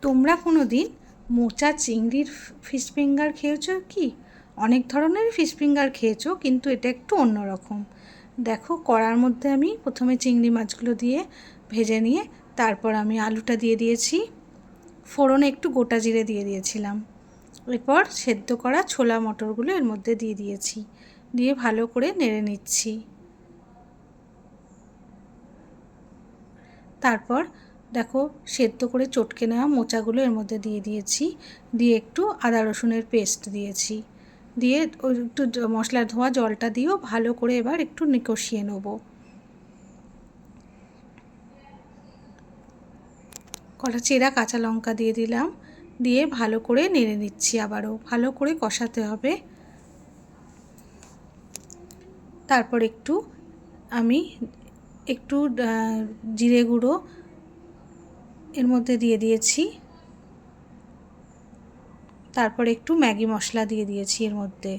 তোমরা কোনো দিন মোচা চিংড়ির ফিশ ফিঙ্গার খেয়েছো কি? অনেক ধরনের ফিশ ফিঙ্গার খেয়েছো, কিন্তু এটা একটু অন্যরকম। দেখো, কড়ার মধ্যে আমি প্রথমে চিংড়ি মাছগুলো দিয়ে ভেজে নিয়ে তারপর আমি আলুটা দিয়ে দিয়েছি। ফোড়নে একটু গোটা জিরে দিয়ে দিয়েছিলাম। এরপর সেদ্ধ করা ছোলা মটরগুলো এর মধ্যে দিয়ে দিয়েছি, দিয়ে ভালো করে নেড়ে নিচ্ছি। তারপর দেখো, সেদ্ধ করে চটকে নেওয়া মোচাগুলো এর মধ্যে দিয়ে দিয়েছি, দিয়ে একটু আদা রসুনের পেস্ট দিয়েছি, দিয়ে ওই একটু মশলা ধোয়া জলটা দিয়েও ভালো করে এবার একটু কষিয়ে নেব। কটা চেরা কাঁচা লঙ্কা দিয়ে দিলাম, দিয়ে ভালো করে নেড়ে নিচ্ছি। আবারও ভালো করে কষাতে হবে। তারপর আমি একটু জিরে গুঁড়ো এর মধ্যে দিয়ে দিয়েছি। তারপর একটু ম্যাগি মশলা দিয়ে দিয়েছি এর মধ্যে,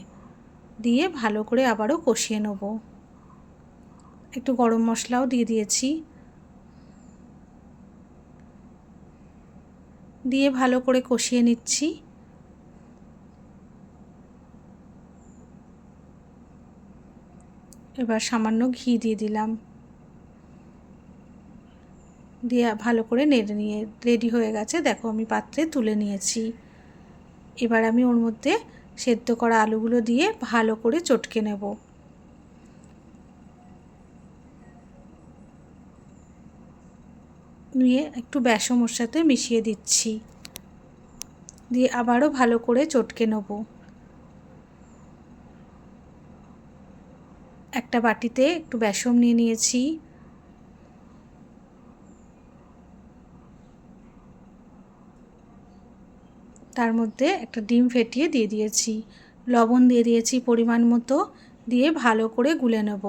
দিয়ে ভালো করে আবারও কষিয়ে নেব। একটু গরম মশলাও দিয়ে দিয়েছি, দিয়ে ভালো করে কষিয়ে নিচ্ছি। এবার সামান্য ঘি দিয়ে দিলাম, দিয়ে ভালো করে নেড়ে নিয়ে রেডি হয়ে গেছে। দেখো, আমি পাত্রে তুলে নিয়েছি। এবার আমি ওর মধ্যে সেদ্ধ করা আলুগুলো দিয়ে ভালো করে চটকে নেব। নিয়ে একটু বেসন ওর সাথে মিশিয়ে দিচ্ছি, দিয়ে আবারও ভালো করে চটকে নেব। একটা বাটিতে একটু বেসন নিয়ে নিয়েছি, তার মধ্যে একটা ডিম ফেটিয়ে দিয়ে দিয়েছি, লবণ দিয়ে দিয়েছি পরিমাণ মতো, দিয়ে ভালো করে গুলে নেব।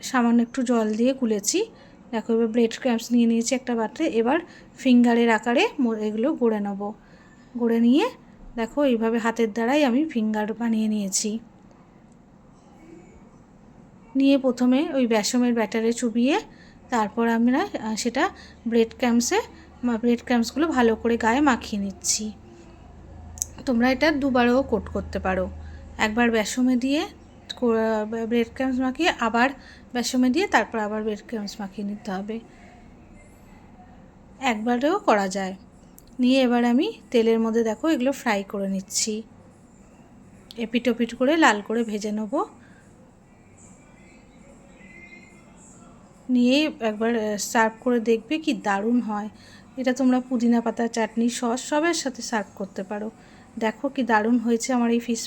সামান্য একটু জল দিয়ে গুলেছি। দেখো, এবার ব্রেড ক্রাম্বস নিয়ে নিয়েছি একটা পাত্রে। এবার ফিঙ্গারের আকারে এগুলো গড়ে নেব। গড়ে নিয়ে দেখো, এইভাবে হাতের দ্বারাই আমি ফিঙ্গার বানিয়ে নিয়েছি। নিয়ে প্রথমে ওই বেসমের ব্যাটারে চুবিয়ে তারপর আমরা সেটা ব্রেড ক্রাম্বসগুলো ভালো করে গায়ে মাখিয়ে নিচ্ছি। তোমরা এটা দুবারও কোট করতে পারো। একবার বেসমে দিয়ে ব্রেড ক্রাম্বস মাখিয়ে আবার বেসমে দিয়ে তারপর আবার ব্রেড ক্রাম্বস মাখিয়ে নিতে হবে। একবারেও করা যায়। নিয়ে এবার আমি তেলের মধ্যে দেখো এগুলো ফ্রাই করে নিচ্ছি। এপিট ওপিট করে লাল করে ভেজে নেব। নিয়ে একবার সার্ভ করে দেখবে কি দারুণ হয়। এটা তোমরা পুদিনা পাতা, চাটনি, সস সবের সাথে সার্ভ করতে পারো। দেখো কি দারুণ হয়েছে আমার এই ফিশ